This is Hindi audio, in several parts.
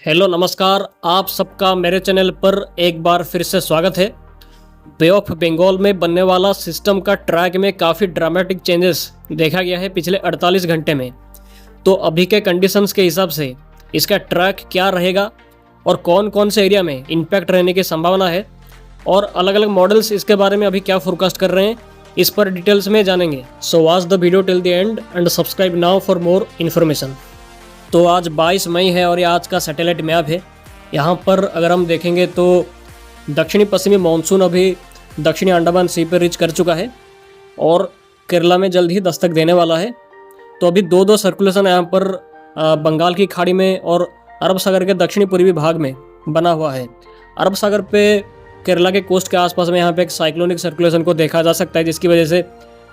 हेलो नमस्कार, आप सबका मेरे चैनल पर एक बार फिर से स्वागत है। बे ऑफ बंगाल में बनने वाला सिस्टम का ट्रैक में काफ़ी ड्रामेटिक चेंजेस देखा गया है पिछले 48 घंटे में। तो अभी के कंडीशंस के हिसाब से इसका ट्रैक क्या रहेगा और कौन कौन से एरिया में इम्पैक्ट रहने की संभावना है और अलग अलग मॉडल्स इसके बारे में अभी क्या फोरकास्ट कर रहे हैं, इस पर डिटेल्स में जानेंगे। So watch the video till the end and subscribe now for more information. तो आज 22 मई है और ये आज का सैटेलाइट मैप है। यहाँ पर अगर हम देखेंगे तो दक्षिणी पश्चिमी मानसून अभी दक्षिणी अंडमान सी पर रीच कर चुका है और केरला में जल्द ही दस्तक देने वाला है। तो अभी दो सर्कुलेशन यहाँ पर बंगाल की खाड़ी में और अरब सागर के दक्षिणी पूर्वी भाग में बना हुआ है। अरब सागर पे केरला के कोस्ट के आसपास में यहाँ पे एक साइक्लोनिक सर्कुलेशन को देखा जा सकता है, जिसकी वजह से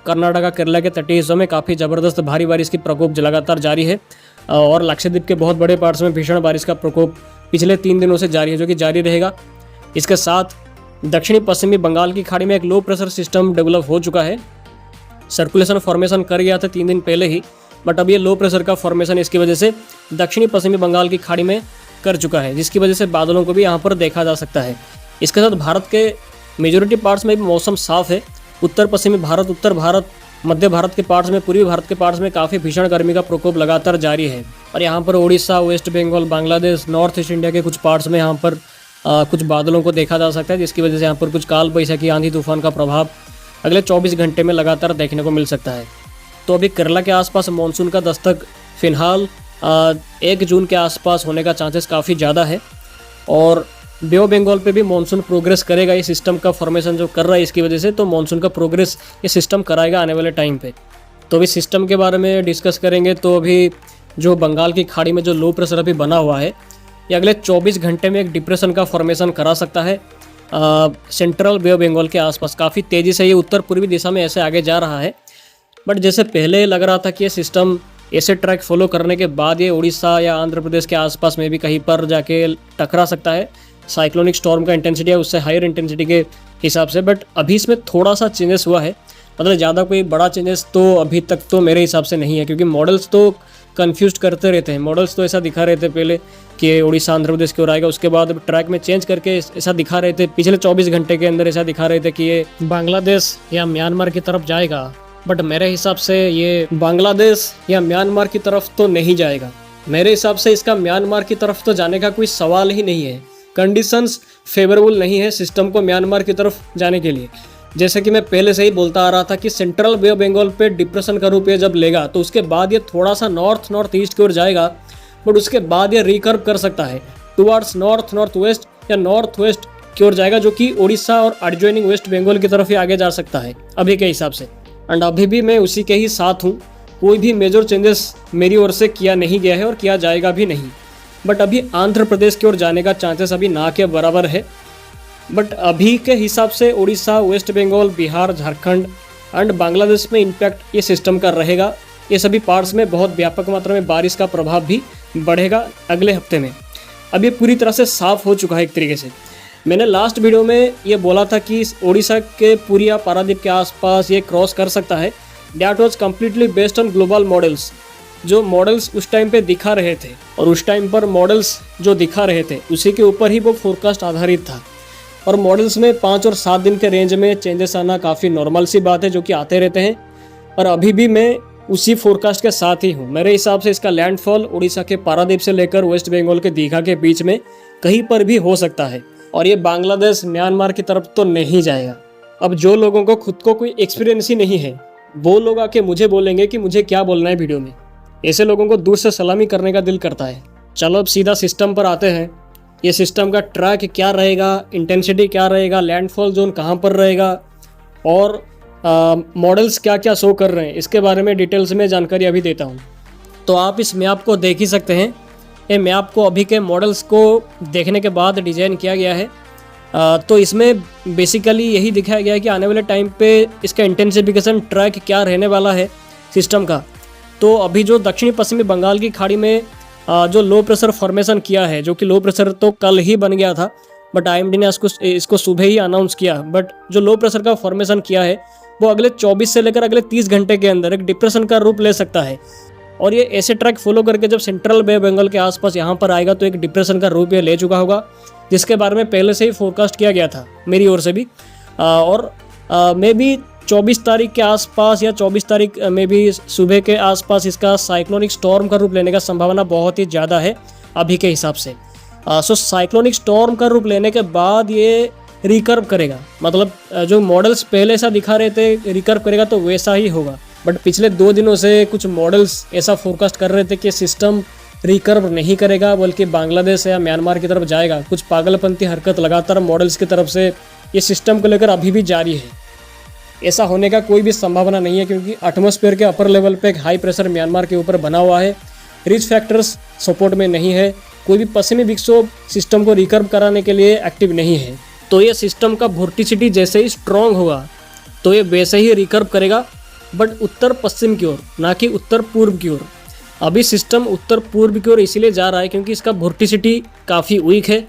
कर्नाटका केरला के तटीय हिस्सों में काफ़ी ज़बरदस्त भारी बारिश की प्रकोप लगातार जारी है और लक्षद्वीप के बहुत बड़े पार्ट्स में भीषण बारिश का प्रकोप पिछले 3 दिनों से जारी है, जो कि जारी रहेगा। इसके साथ दक्षिणी पश्चिमी बंगाल की खाड़ी में एक लो प्रेशर सिस्टम डेवलप हो चुका है। सर्कुलेशन फॉर्मेशन कर गया था 3 दिन पहले ही, बट अब ये लो प्रेशर का फॉर्मेशन इसकी वजह से दक्षिणी पश्चिमी बंगाल की खाड़ी में कर चुका है, जिसकी वजह से बादलों को भी यहाँ पर देखा जा सकता है। इसके साथ भारत के मेजोरिटी पार्ट्स में भी मौसम साफ है। उत्तर पश्चिमी भारत, उत्तर भारत, मध्य भारत के पार्ट्स में, पूर्वी भारत के पार्ट्स में काफ़ी भीषण गर्मी का प्रकोप लगातार जारी है। और यहाँ पर Orissa, west Bengal, Bangladesh, north east India के कुछ पार्ट्स में यहाँ पर कुछ बादलों को देखा जा सकता है, जिसकी वजह से यहाँ पर कुछ काल बैसाखी, आंधी तूफान का प्रभाव अगले 24 घंटे में लगातार देखने को मिल सकता है। तो अभी केरला के आसपास मानसून का दस्तक फिलहाल 1 जून के आसपास होने का चांसेस काफ़ी ज़्यादा है और बे ऑफ बंगाल पे भी मानसून प्रोग्रेस करेगा। ये सिस्टम का फॉर्मेशन जो कर रहा है इसकी वजह से, तो मानसून का प्रोग्रेस ये सिस्टम कराएगा आने वाले टाइम पे। तो अभी सिस्टम के बारे में डिस्कस करेंगे। तो अभी जो बंगाल की खाड़ी में जो लो प्रेशर अभी बना हुआ है, ये अगले 24 घंटे में एक डिप्रेशन का फॉर्मेशन करा सकता है सेंट्रल बे ऑफ बंगाल के आसपास। काफ़ी तेज़ी से ये उत्तर पूर्वी दिशा में ऐसे आगे जा रहा है, बट जैसे पहले लग रहा था कि ये सिस्टम ऐसे ट्रैक फॉलो करने के बाद ये उड़ीसा या आंध्र प्रदेश के आसपास में भी कहीं पर जाके टकरा सकता है साइक्लोनिक स्टॉर्म का इंटेंसिटी है उससे हायर इंटेंसिटी के हिसाब से। बट अभी इसमें थोड़ा सा चेंजेस हुआ है, मतलब ज़्यादा कोई बड़ा चेंजेस तो अभी तक तो मेरे हिसाब से नहीं है, क्योंकि मॉडल्स तो कंफ्यूज करते रहते हैं। मॉडल्स तो ऐसा दिखा रहे थे पहले कि उड़ीसा आंध्र प्रदेश की ओर आएगा, उसके बाद ट्रैक में चेंज करके ऐसा दिखा रहे थे, पिछले 24 घंटे के अंदर ऐसा दिखा रहे थे कि ये बांग्लादेश या म्यांमार की तरफ जाएगा। बट मेरे हिसाब से ये बांग्लादेश या म्यांमार की तरफ तो नहीं जाएगा। मेरे हिसाब से इसका म्यांमार की तरफ तो जाने का कोई सवाल ही नहीं है। कंडीशंस फेवरेबल नहीं है सिस्टम को म्यांमार की तरफ जाने के लिए। जैसे कि मैं पहले से ही बोलता आ रहा था कि सेंट्रल बे ऑफ बंगाल पे डिप्रेशन का रूप ये जब लेगा तो उसके बाद ये थोड़ा सा नॉर्थ ईस्ट की ओर जाएगा, बट उसके बाद ये रिकर्व कर सकता है टुवर्ड्स नॉर्थ वेस्ट या नॉर्थ वेस्ट की ओर जाएगा, जो कि उड़ीसा और एडजॉइनिंग वेस्ट बंगाल की तरफ ही आगे जा सकता है अभी के हिसाब से। एंड अभी भी मैं उसी के ही साथ हूँ। कोई भी मेजर चेंजेस मेरी ओर से किया नहीं गया है और किया जाएगा भी नहीं। बट अभी आंध्र प्रदेश की ओर जाने का चांसेस अभी ना के बराबर है। बट अभी के हिसाब से उड़ीसा, वेस्ट बंगाल, बिहार, झारखंड एंड बांग्लादेश में इम्पैक्ट ये सिस्टम का रहेगा। ये सभी पार्ट्स में बहुत व्यापक मात्रा में बारिश का प्रभाव भी बढ़ेगा अगले हफ्ते में। अब ये पूरी तरह से साफ हो चुका है एक तरीके से। मैंने लास्ट वीडियो में ये बोला था कि उड़ीसा के पुरी या पारादीप के आसपास ये क्रॉस कर सकता है। That was completely based on global models. जो मॉडल्स उस टाइम पे दिखा रहे थे और उस टाइम पर मॉडल्स जो दिखा रहे थे उसी के ऊपर ही वो फोरकास्ट आधारित था। और मॉडल्स में 5 और 7 दिन के रेंज में चेंजेस आना काफ़ी नॉर्मल सी बात है, जो कि आते रहते हैं। और अभी भी मैं उसी फोरकास्ट के साथ ही हूँ। मेरे हिसाब से इसका लैंडफॉल उड़ीसा के पारादीप से लेकर वेस्ट बंगाल के दीघा के बीच में कहीं पर भी हो सकता है और ये बांग्लादेश, म्यांमार की तरफ तो नहीं जाएगा। अब जो लोगों को खुद को कोई एक्सपीरियंस ही नहीं है, वो लोग आके मुझे बोलेंगे कि मुझे क्या बोलना है वीडियो में। ऐसे लोगों को दूर से सलामी करने का दिल करता है। चलो अब सीधा सिस्टम पर आते हैं। ये सिस्टम का ट्रैक क्या रहेगा, इंटेंसिटी क्या रहेगा, लैंडफॉल जोन कहाँ पर रहेगा और मॉडल्स क्या क्या शो कर रहे हैं, इसके बारे में डिटेल्स में जानकारी अभी देता हूँ। तो आप इस मैप को देख ही सकते हैं। ये मैप को अभी के मॉडल्स को देखने के बाद डिज़ाइन किया गया है। तो इसमें बेसिकली यही दिखाया गया है कि आने वाले टाइम पे इसका इंटेंसिफिकेशन ट्रैक क्या रहने वाला है सिस्टम का। तो अभी जो दक्षिणी पश्चिमी बंगाल की खाड़ी में जो लो प्रेशर फॉर्मेशन किया है, जो कि लो प्रेशर तो कल ही बन गया था, बट आईएमडी ने इसको सुबह ही अनाउंस किया। बट जो लो प्रेशर का फॉर्मेशन किया है वो अगले 24 से लेकर अगले 30 घंटे के अंदर एक डिप्रेशन का रूप ले सकता है। और ये ऐसे ट्रैक फॉलो करके जब सेंट्रल बे ऑफ बंगाल के आसपास यहाँ पर आएगा तो एक डिप्रेशन का रूप ये ले चुका होगा, जिसके बारे में पहले से ही फोरकास्ट किया गया था मेरी ओर से भी। और मे बी 24 तारीख के आसपास या 24 तारीख में भी सुबह के आसपास इसका साइक्लोनिक स्टॉर्म का रूप लेने का संभावना बहुत ही ज़्यादा है अभी के हिसाब से। सो साइक्लोनिक स्टॉर्म का रूप लेने के बाद ये रिकर्व करेगा, मतलब जो मॉडल्स पहले सा दिखा रहे थे रिकर्व करेगा तो वैसा ही होगा। बट पिछले 2 दिनों से कुछ मॉडल्स ऐसा फोरकास्ट कर रहे थे कि सिस्टम रिकर्व नहीं करेगा बल्कि बांग्लादेश या म्यांमार की तरफ जाएगा। कुछ पागलपंती हरकत लगातार मॉडल्स की तरफ से ये सिस्टम को लेकर अभी भी जारी है। ऐसा होने का कोई भी संभावना नहीं है क्योंकि एटमॉस्फेयर के अपर लेवल पे एक हाई प्रेशर म्यांमार के ऊपर बना हुआ है। रिच फैक्टर्स सपोर्ट में नहीं है, कोई भी पश्चिमी विक्षोभ सिस्टम को रिकर्व कराने के लिए एक्टिव नहीं है। तो ये सिस्टम का वोर्टिसिटी जैसे ही स्ट्रॉन्ग होगा तो ये वैसे ही रिकर्व करेगा, बट उत्तर पश्चिम की ओर, ना कि उत्तर पूर्व की ओर। अभी सिस्टम उत्तर पूर्व की ओर इसीलिए जा रहा है क्योंकि इसका वोर्टिसिटी काफ़ी वीक है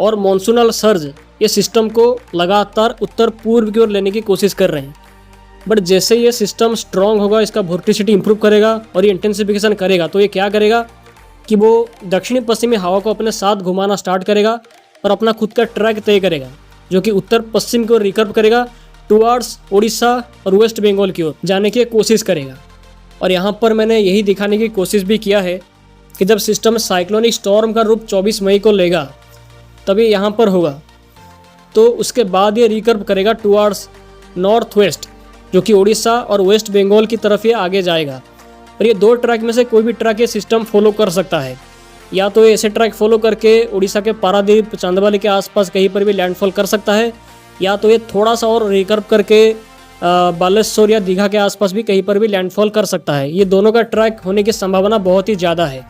और मॉनसूनल सर्ज ये सिस्टम को लगातार उत्तर पूर्व की ओर लेने की कोशिश कर रहे हैं। बट जैसे ये सिस्टम स्ट्रॉन्ग होगा, इसका वोर्टिसिटी इंप्रूव करेगा और ये इंटेंसिफिकेशन करेगा तो ये क्या करेगा कि वो दक्षिणी पश्चिमी हवा को अपने साथ घुमाना स्टार्ट करेगा और अपना खुद का ट्रैक तय करेगा, जो कि उत्तर पश्चिम की ओर रिकर्व करेगा टुवार्ड्स उड़ीसा और वेस्ट बंगाल की ओर जाने की कोशिश करेगा। और यहाँ पर मैंने यही दिखाने की कोशिश भी किया है कि जब सिस्टम साइक्लोनिक स्टॉर्म का रूप 24 मई को लेगा तभी यहाँ पर होगा, तो उसके बाद ये रिकर्व करेगा टुवार्ड्स नॉर्थ वेस्ट, जो कि उड़ीसा और वेस्ट बंगाल की तरफ ये आगे जाएगा। और ये 2 ट्रैक में से कोई भी ट्रैक ये सिस्टम फॉलो कर सकता है, या तो ये ऐसे ट्रैक फॉलो करके उड़ीसा के पारादीप चांदवाली के आसपास कहीं पर भी लैंडफॉल कर सकता है, या तो ये थोड़ा सा और रिकर्व करके बालेश्वर या दीघा के आसपास भी कहीं पर भी लैंडफॉल कर सकता है। ये दोनों का ट्रैक होने की संभावना बहुत ही ज़्यादा है।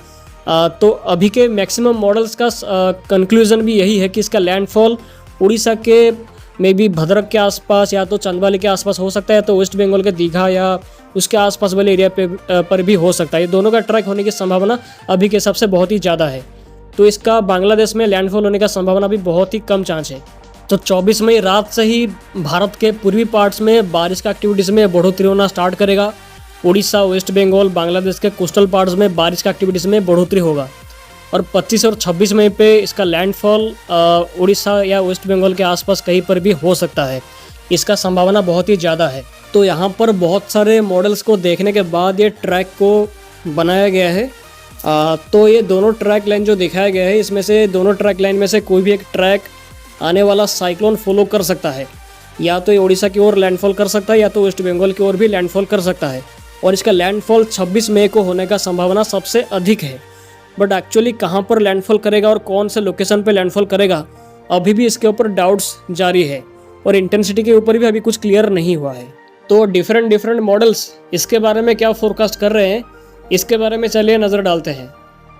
तो अभी के मैक्सिमम मॉडल्स का कंक्लूजन भी यही है कि इसका लैंडफॉल उड़ीसा के मे बी भद्रक के आसपास या तो चांदवाली के आसपास हो सकता है, तो वेस्ट बंगाल के दीघा या उसके आसपास वाले एरिया पर भी हो सकता है। ये दोनों का ट्रैक होने की संभावना अभी के हिसाब से बहुत ही ज़्यादा है। तो इसका बांग्लादेश में लैंडफॉल होने का संभावना भी बहुत ही कम चांस है। तो 24 मई रात से ही भारत के पूर्वी पार्ट्स में बारिश का एक्टिविटीज़ में बढ़ोतरी होना स्टार्ट करेगा। उड़ीसा, वेस्ट बंगाल, बांग्लादेश के कोस्टल पार्ट्स में बारिश का एक्टिविटीज़ में बढ़ोतरी होगा और 25 और 26 मई पे इसका लैंडफॉल उड़ीसा या वेस्ट बंगाल के आसपास कहीं पर भी हो सकता है। इसका संभावना बहुत ही ज़्यादा है। तो यहाँ पर बहुत सारे मॉडल्स को देखने के बाद ये ट्रैक को बनाया गया है। तो ये दोनों ट्रैक लाइन जो दिखाया गया है, इसमें से दोनों ट्रैक लाइन में से कोई भी एक ट्रैक आने वाला साइक्लोन फॉलो कर सकता है। या तो ये उड़ीसा की ओर लैंडफॉल कर सकता है या तो वेस्ट बंगाल की ओर भी लैंडफॉल कर सकता है। और इसका लैंडफॉल 26 मई को होने का संभावना सबसे अधिक है। बट एक्चुअली कहाँ पर लैंडफॉल करेगा और कौन से लोकेशन पे लैंडफॉल करेगा, अभी भी इसके ऊपर डाउट्स जारी है और इंटेंसिटी के ऊपर भी अभी कुछ क्लियर नहीं हुआ है। तो डिफरेंट मॉडल्स इसके बारे में क्या फोरकास्ट कर रहे हैं, इसके बारे में चलिए नज़र डालते हैं।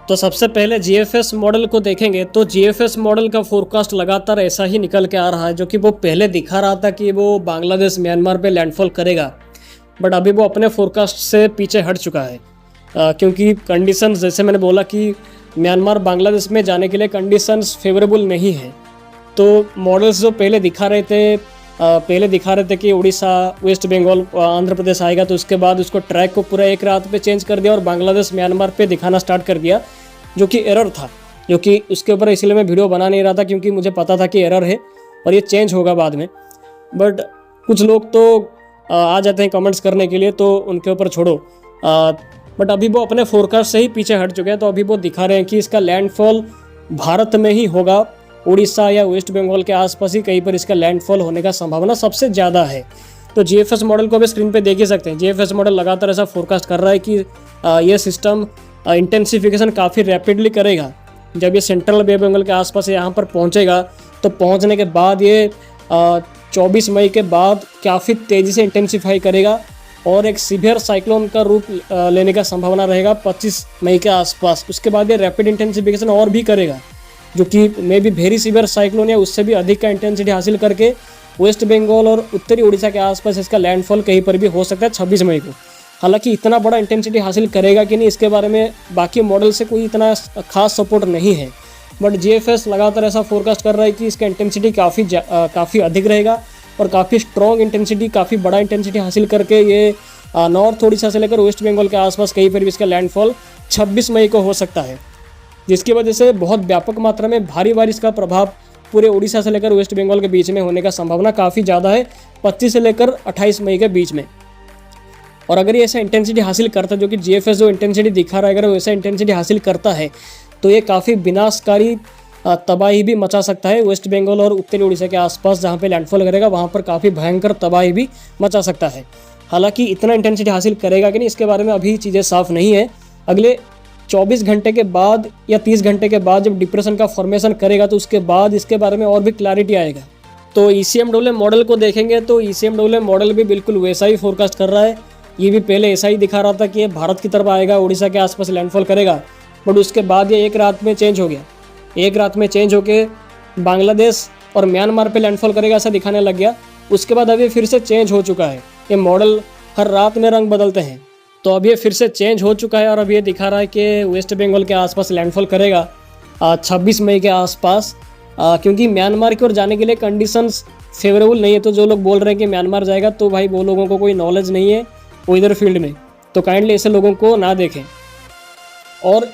तो सबसे पहले GFS मॉडल को देखेंगे। तो GFS मॉडल का फोरकास्ट लगातार ऐसा ही निकल के आ रहा है, जो कि वो पहले दिखा रहा था कि वो बांग्लादेश म्यांमार पे लैंडफॉल करेगा, बट अभी वो अपने फोरकास्ट से पीछे हट चुका है। क्योंकि कंडीशंस, जैसे मैंने बोला कि म्यांमार बांग्लादेश में जाने के लिए कंडीशंस फेवरेबल नहीं है। तो मॉडल्स जो पहले दिखा रहे थे कि उड़ीसा, वेस्ट बंगाल, आंध्र प्रदेश आएगा, तो उसके बाद उसको ट्रैक को पूरा एक रात पे चेंज कर दिया और बांग्लादेश म्यांमार पे दिखाना स्टार्ट कर दिया, जो कि एरर था। जो कि उसके ऊपर इसलिए मैं वीडियो बना नहीं रहा था क्योंकि मुझे पता था कि एरर है और ये चेंज होगा बाद में। बट कुछ लोग तो आ जाते हैं कमेंट्स करने के लिए, तो उनके ऊपर छोड़ो। बट अभी वो अपने फोरकास्ट से ही पीछे हट चुके हैं। तो अभी वो दिखा रहे हैं कि इसका लैंडफॉल भारत में ही होगा, उड़ीसा या वेस्ट बंगाल के आसपास ही कहीं पर इसका लैंडफॉल होने का संभावना सबसे ज़्यादा है। तो GFS मॉडल को अभी स्क्रीन पे देख ही सकते हैं। GFS मॉडल लगातार ऐसा फोरकास्ट कर रहा है कि ये सिस्टम इंटेंसिफिकेशन काफ़ी रैपिडली करेगा। जब ये सेंट्रल बे बंगाल के आसपास यहाँ पर पहुँचेगा तो पहुँचने के बाद ये 24 मई के बाद काफ़ी तेज़ी से इंटेंसिफाई करेगा और एक सीवियर साइक्लोन का रूप लेने का संभावना रहेगा 25 मई के आसपास। उसके बाद ये रैपिड इंटेंसिफिकेशन और भी करेगा, जो कि may be very severe cyclone या उससे भी अधिक का इंटेंसिटी हासिल करके वेस्ट बंगाल और उत्तरी उड़ीसा के आसपास इसका लैंडफॉल कहीं पर भी हो सकता है 26 मई को। हालांकि इतना बड़ा इंटेंसिटी हासिल करेगा कि नहीं, इसके बारे में बाकी मॉडल से कोई इतना खास सपोर्ट नहीं है। बट GFS लगातार ऐसा फोरकास्ट कर रहा है कि इसका इंटेंसिटी काफ़ी अधिक रहेगा और काफ़ी स्ट्रॉन्ग इंटेंसिटी, काफ़ी बड़ा इंटेंसिटी हासिल करके ये नॉर्थ उड़ीसा से लेकर वेस्ट बंगाल के आसपास कहीं पर भी इसका लैंडफॉल 26 मई को हो सकता है, जिसकी वजह से बहुत व्यापक मात्रा में भारी बारिश का प्रभाव पूरे उड़ीसा से लेकर वेस्ट बंगाल के बीच में होने का संभावना काफ़ी ज़्यादा है 25 से लेकर 28 मई के बीच में। और अगर ये ऐसा इंटेंसिटी हासिल करता है, जो कि GFS जो इंटेंसिटी दिखा रहा है, अगर वो ऐसा इंटेंसिटी हासिल करता है तो ये काफ़ी विनाशकारी तबाही भी मचा सकता है वेस्ट बंगाल और उत्तरी उड़ीसा के आसपास जहाँ पे लैंडफॉल करेगा, वहाँ पर काफ़ी भयंकर तबाही भी मचा सकता है। हालांकि इतना इंटेंसिटी हासिल करेगा कि नहीं, इसके बारे में अभी चीज़ें साफ नहीं है। अगले 24 घंटे के बाद या 30 घंटे के बाद जब डिप्रेशन का फॉर्मेशन करेगा तो उसके बाद इसके बारे में और भी क्लैरिटी आएगा। तो ECMWF मॉडल को देखेंगे तो ECMWF मॉडल भी बिल्कुल वैसा ही फोरकास्ट कर रहा है। ये भी पहले ऐसा ही दिखा रहा था कि ये भारत की तरफ आएगा, उड़ीसा के आसपास लैंडफॉल करेगा, बट उसके बाद ये एक रात में चेंज हो गया। एक रात में चेंज होके बांग्लादेश और म्यांमार पे लैंडफॉल करेगा ऐसा दिखाने लग गया। उसके बाद अब ये फिर से चेंज हो चुका है। ये मॉडल हर रात में रंग बदलते हैं, तो अब ये फिर से चेंज हो चुका है और अब ये दिखा रहा है कि वेस्ट बंगाल के आसपास लैंडफॉल करेगा 26 मई के आसपास, क्योंकि म्यांमार की ओर जाने के लिए कंडीशंस फेवरेबल नहीं है। तो जो लोग बोल रहे हैं कि म्यांमार जाएगा, तो भाई वो लोगों को कोई नॉलेज नहीं है वेदर फील्ड में, तो काइंडली ऐसे लोगों को ना देखें। और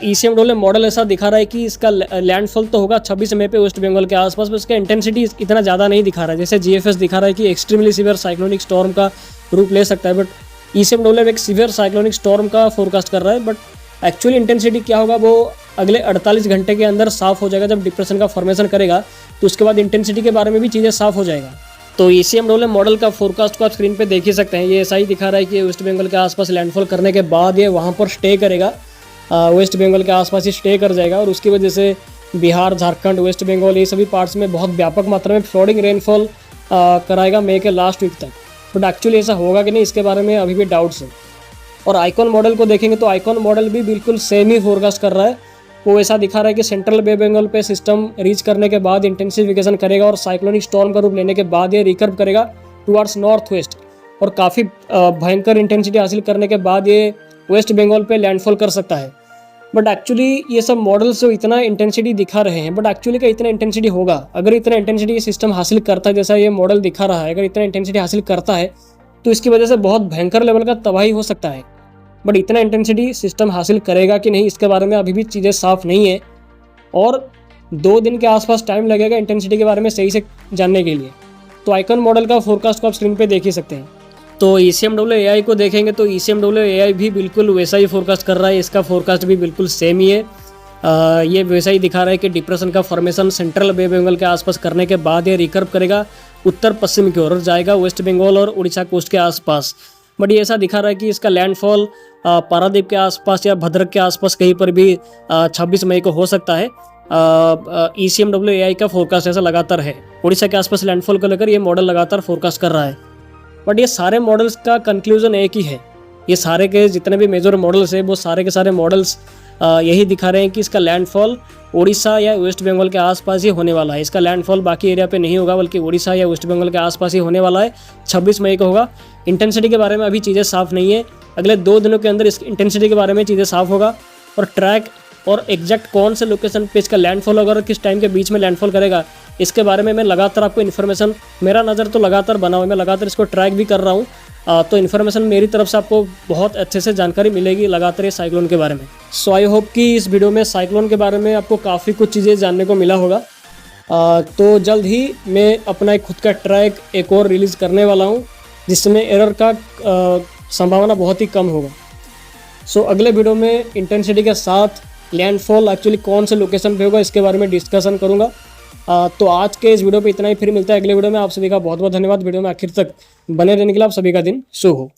ECMWF मॉडल ऐसा दिखा रहा है कि इसका लैंडफॉल तो होगा 26 मई पे वेस्ट बंगाल के आसपास, पर उसका इंटेंसिटी इतना ज़्यादा नहीं दिखा रहा है। जैसे GFS दिखा रहा है कि एक्सट्रीमली सीवियर साइक्लोनिक स्टॉर्म का रूप ले सकता है, बट ECMWF एक सीवियर साइक्लोनिक स्टॉर्म का फोरकास्ट कर रहा है। बट एक्चुअली इंटेंसिटी क्या होगा वो अगले 48 घंटे के अंदर साफ हो जाएगा। जब डिप्रेशन का फॉर्मेशन करेगा तो उसके बाद इंटेंसिटी के बारे में भी चीज़ें साफ हो जाएगा। तो ECMWF मॉडल का फोरकास्ट को आप स्क्रीन पे देख ही सकते हैं। ये ऐसा ही दिखा रहा है कि वेस्ट बंगाल के आसपास लैंडफॉल करने के बाद ये वहाँ पर स्टे करेगा, वेस्ट बंगाल के आसपास ही स्टे कर जाएगा, और उसकी वजह से बिहार, झारखंड, वेस्ट बंगाल ये सभी पार्ट्स में बहुत व्यापक मात्रा में फ्लडिंग रेनफॉल कराएगा मई के लास्ट वीक तक। बट एक्चुअली ऐसा होगा कि नहीं, इसके बारे में अभी भी डाउट्स है। और आइकॉन मॉडल को देखेंगे तो आइकॉन मॉडल भी बिल्कुल सेम ही फोरकास्ट कर रहा है। वो ऐसा दिखा रहा है कि सेंट्रल बे बंगाल पे सिस्टम रीच करने के बाद इंटेंसिफिकेशन करेगा और साइक्लोनिक स्टॉर्म का रूप लेने के बाद ये रिकर्व करेगा टुवार्ड्स नॉर्थ वेस्ट, और काफ़ी भयंकर इंटेंसिटी हासिल करने के बाद ये वेस्ट बंगाल पे लैंडफॉल कर सकता है। बट एक्चुअली ये सब मॉडल्स जो इतना इंटेंसिटी दिखा रहे हैं, बट एक्चुअली क्या इतना इंटेंसिटी होगा? अगर इतना इंटेंसिटी ये सिस्टम हासिल करता है जैसा ये मॉडल दिखा रहा है, अगर इतना इंटेंसिटी हासिल करता है तो इसकी वजह से बहुत भयंकर लेवल का तबाही हो सकता है। बट इतना इंटेंसिटी सिस्टम हासिल करेगा कि नहीं, इसके बारे में अभी भी चीज़ें साफ नहीं है, और 2 दिन के आसपास टाइम लगेगा इंटेंसिटी के बारे में सही से जानने के लिए। तो आइकॉन मॉडल का फोरकास्ट को आप स्क्रीन पे देख ही सकते हैं। तो ECMWF AI को देखेंगे तो ECMWF AI भी बिल्कुल वैसा ही फोरकास्ट कर रहा है। इसका फोरकास्ट भी बिल्कुल सेम ही है। ये वैसा ही दिखा रहा है कि डिप्रेशन का फॉर्मेशन सेंट्रल बे बंगाल के आसपास करने के बाद ये रिकर्व करेगा उत्तर पश्चिम की ओर, जाएगा वेस्ट बंगाल और उड़ीसा कोस्ट के आसपास। बट ये ऐसा दिखा रहा है कि इसका लैंडफॉल पारादीप के आसपास या भद्रक के आसपास कहीं पर भी 26 मई को हो सकता है। ECMWF AI का फोरकास्ट ऐसा लगातार है। उड़ीसा के आसपास लैंडफॉल को लेकर ये मॉडल लगातार फोरकास्ट कर रहा है। बट ये सारे मॉडल्स का कंक्लूजन एक ही है। ये सारे के जितने भी मेजर मॉडल्स हैं वो सारे के सारे मॉडल्स यही दिखा रहे हैं कि इसका लैंडफॉल उड़ीसा या वेस्ट बंगाल के आसपास ही होने वाला है। इसका लैंडफॉल बाकी एरिया पे नहीं होगा, बल्कि उड़ीसा या वेस्ट बंगाल के आसपास ही होने वाला है। 26 मई को होगा। इंटेंसिटी के बारे में अभी चीज़ें साफ नहीं है। अगले 2 दिनों के अंदर इस इंटेंसिटी के बारे में चीज़ें साफ होगा, और ट्रैक और एग्जैक्ट कौन से लोकेशन पे इसका लैंडफॉल होगा और किस टाइम के बीच में लैंडफॉल करेगा, इसके बारे में मैं लगातार आपको इन्फॉर्मेशन, मेरा नज़र तो लगातार बना हुआ है, मैं लगातार इसको ट्रैक भी कर रहा हूँ। तो इन्फॉर्मेशन मेरी तरफ से आपको बहुत अच्छे से जानकारी मिलेगी लगातार ये साइक्लोन के बारे में। सो आई होप कि इस वीडियो में साइक्लोन के बारे में आपको काफ़ी कुछ चीज़ें जानने को मिला होगा। तो जल्द ही मैं अपना एक खुद का ट्रैक एक और रिलीज़ करने वाला हूँ, जिसमें एरर का संभावना बहुत ही कम होगा। सो अगले वीडियो में इंटेंसिटी के साथ लैंडफॉल एक्चुअली कौन से लोकेशन पे होगा इसके बारे में डिस्कशन करूँगा। तो आज के इस वीडियो पे इतना ही। फिर मिलता है अगले वीडियो में। आप सभी का बहुत बहुत धन्यवाद वीडियो में आखिर तक बने रहने के लिए। आप सभी का दिन शुभ हो।